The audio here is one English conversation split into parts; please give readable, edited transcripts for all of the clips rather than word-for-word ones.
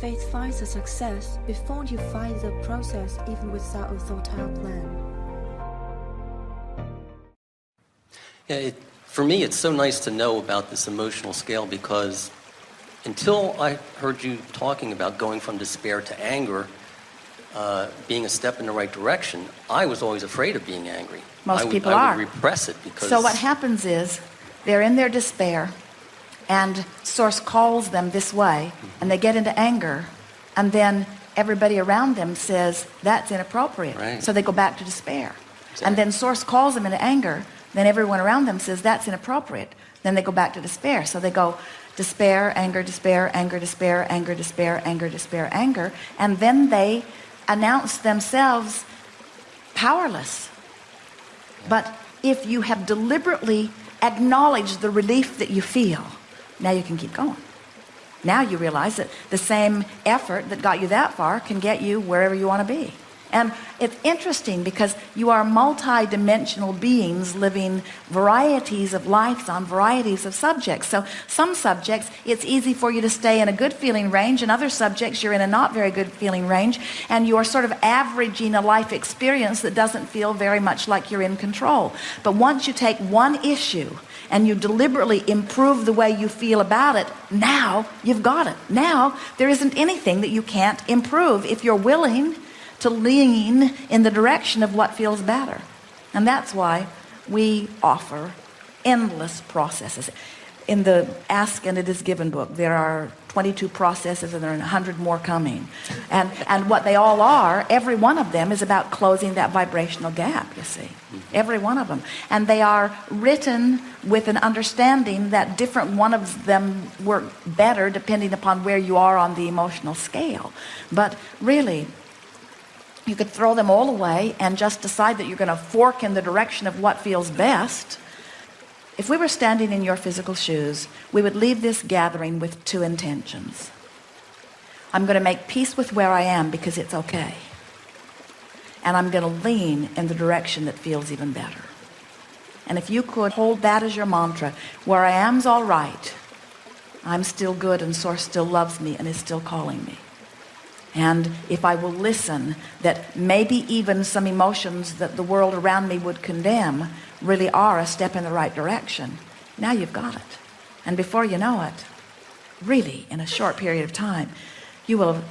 faith finds the success before you find the process, even without a thought-out plan. Yeah, for me, it's so nice to know about this emotional scale, because until I heard you talking about going from despair to anger, being a step in the right direction, I was always afraid of being angry. Most people I are. would repress it because... So what happens is they're in their despair, and Source calls them this way, and they get into anger, and then everybody around them says, that's inappropriate. Right. So they go back to despair. Exactly. And then Source calls them into anger, then everyone around them says, that's inappropriate. Then they go back to despair. So they go despair, anger, despair, anger, despair, anger, despair, anger, despair, anger, and then they announce themselves powerless. But if you have deliberately acknowledged the relief that you feel, now you can keep going. Now you realize that the same effort that got you that far can get you wherever you want to be. And it's interesting because you are multi-dimensional beings living varieties of lives on varieties of subjects. So some subjects, it's easy for you to stay in a good feeling range, and other subjects you're in a not very good feeling range, and you're sort of averaging a life experience that doesn't feel very much like you're in control. But once you take one issue and you deliberately improve the way you feel about it, now you've got it. Now there isn't anything that you can't improve if you're willing to lean in the direction of what feels better. And that's why we offer endless processes. In the Ask and It Is Given book, there are 22 processes, and there are 100 more coming. And what they all are, every one of them is about closing that vibrational gap, you see. Every one of them. And they are written with an understanding that different one of them work better depending upon where you are on the emotional scale. But really, you could throw them all away and just decide that you're going to fork in the direction of what feels best. If we were standing in your physical shoes, we would leave this gathering with two intentions. I'm going to make peace with where I am because it's okay. And I'm going to lean in the direction that feels even better. And if you could hold that as your mantra, where I am's all right, I'm still good, and Source still loves me and is still calling me. And if I will listen, that maybe even some emotions that the world around me would condemn really are a step in the right direction, now you've got it. And before you know it, really in a short period of time, you will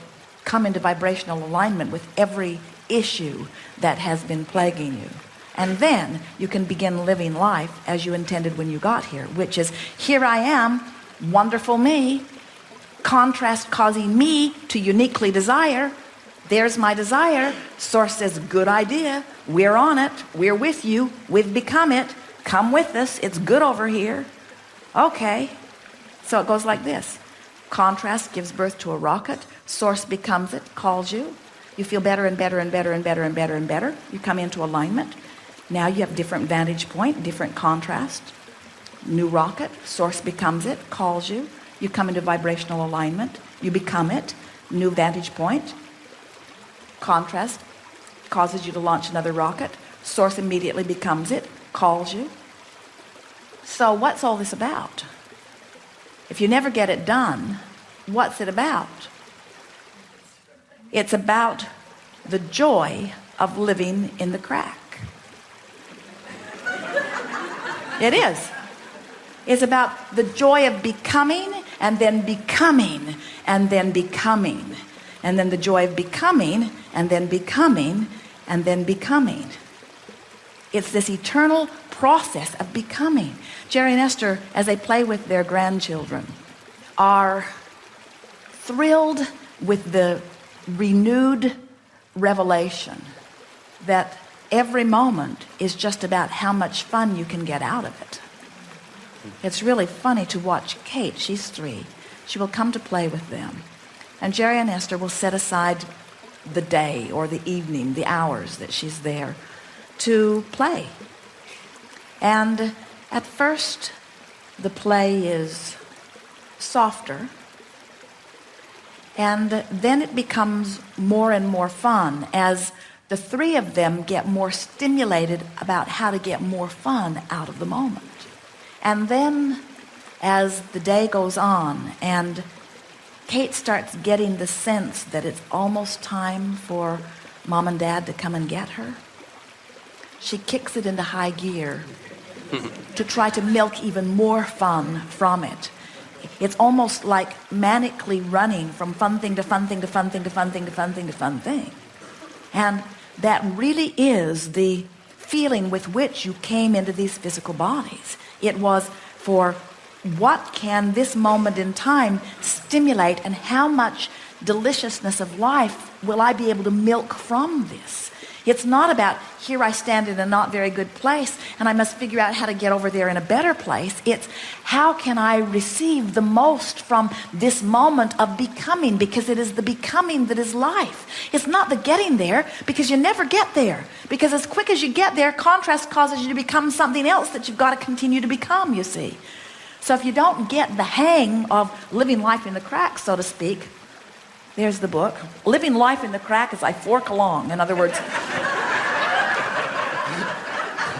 come into vibrational alignment with every issue that has been plaguing you. And then you can begin living life as you intended when you got here, which is, here I am, wonderful me, contrast causing me to uniquely desire. There's my desire. Source says, good idea. We're on it. We're with you. We've become it. Come with us. It's good over here. Okay. So it goes like this. Contrast gives birth to a rocket. Source becomes it, calls you. You feel better and better and better and better and better and better. You come into alignment. Now you have different vantage point, different contrast. New rocket. Source becomes it, calls you. You come into vibrational alignment. You become it. New vantage point. Contrast causes you to launch another rocket. Source immediately becomes it, calls you. So what's all this about? If you never get it done, what's it about? It's about the joy of living in the crack. It is. It's about the joy of becoming, and then becoming, and then becoming, and then the joy of becoming, and then becoming, and then becoming. It's this eternal process of becoming. Jerry and Esther, as they play with their grandchildren, are thrilled with the renewed revelation that every moment is just about how much fun you can get out of it. It's really funny to watch Kate. She's 3. She will come to play with them. And Jerry and Esther will set aside the day or the evening, the hours that she's there to play. And at first, the play is softer. And then it becomes more and more fun as the 3 of them get more stimulated about how to get more fun out of the moment. And then as the day goes on and Kate starts getting the sense that it's almost time for Mom and Dad to come and get her, she kicks it into high gear to try to milk even more fun from it. It's almost like manically running from fun thing to fun thing to fun thing to fun thing to fun thing to fun thing. And that really is the feeling with which you came into these physical bodies. It was for what can this moment in time stimulate, and how much deliciousness of life will I be able to milk from this? It's not about, here I stand in a not very good place and I must figure out how to get over there in a better place. It's, how can I receive the most from this moment of becoming, because it is the becoming that is life. It's not the getting there, because you never get there. Because as quick as you get there, contrast causes you to become something else that you've got to continue to become, you see. So if you don't get the hang of living life in the cracks, so to speak, there's the book. Living life in the crack as I fork along. In other words,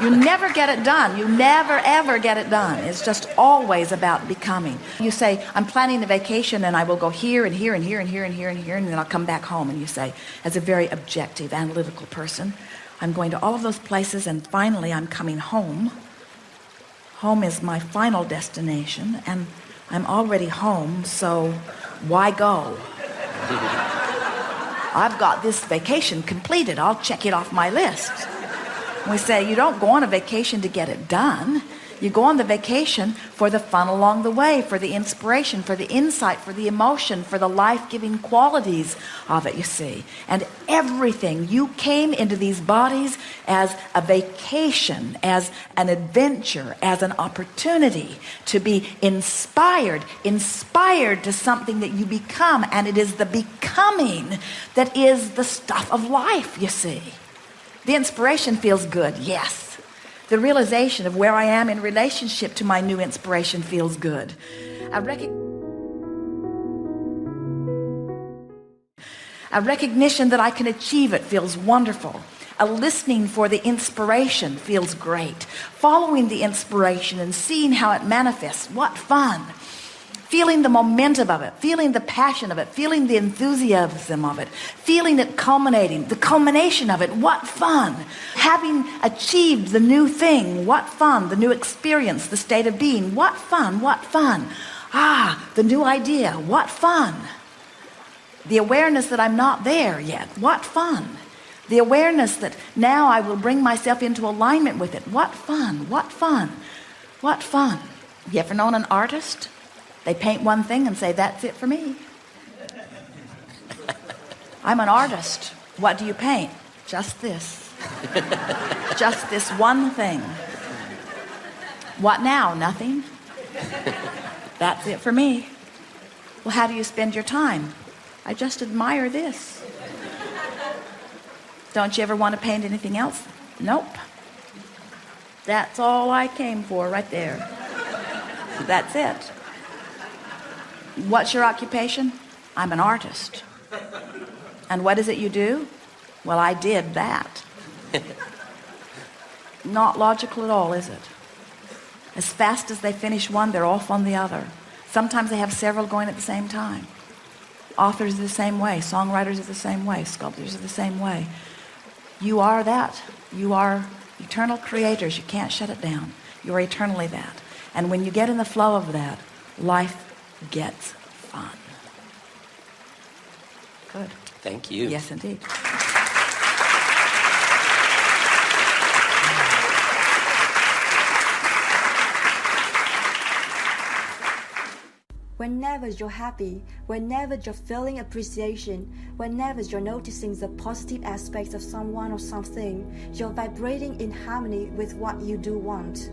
you never get it done. You never, ever get it done. It's just always about becoming. You say, I'm planning a vacation and I will go here and here and here and here and here and here, and then I'll come back home. And you say, as a very objective, analytical person, I'm going to all of those places and finally I'm coming home. Home is my final destination, and I'm already home, so why go? I've got this vacation completed. I'll check it off my list. We say, you don't go on a vacation to get it done. You go on the vacation for the fun along the way, for the inspiration, for the insight, for the emotion, for the life-giving qualities of it, you see. And everything, you came into these bodies as a vacation, as an adventure, as an opportunity to be inspired to something that you become. And it is the becoming that is the stuff of life, you see. The inspiration feels good, yes. The realization of where I am in relationship to my new inspiration feels good. A recognition that I can achieve it feels wonderful. A listening for the inspiration feels great. Following the inspiration and seeing how it manifests, what fun. Feeling the momentum of it, feeling the passion of it, feeling the enthusiasm of it, feeling it culminating, the culmination of it, what fun. Having achieved the new thing, what fun. The new experience, the state of being, what fun, what fun. The new idea, what fun. The awareness that I'm not there yet, what fun. The awareness that now I will bring myself into alignment with it, what fun, what fun, what fun. You ever known an artist? They paint one thing and say, that's it for me. I'm an artist. What do you paint? Just this. Just this one thing. What now? Nothing? That's it for me. Well, how do you spend your time? I just admire this. Don't you ever want to paint anything else? Nope. That's all I came for right there. That's it. What's your occupation? I'm an artist. And what is it you do? Well, I did that. Not logical at all, is it? As fast as they finish one, they're off on the other. Sometimes they have several going at the same time. Authors are the same way. Songwriters are the same way. Sculptors are the same way. You are that. You are eternal creators. You can't shut it down. You're eternally that. And when you get in the flow of that, life gets fun. Good. Thank you. Yes, indeed. Whenever you're happy, whenever you're feeling appreciation, whenever you're noticing the positive aspects of someone or something, you're vibrating in harmony with what you do want.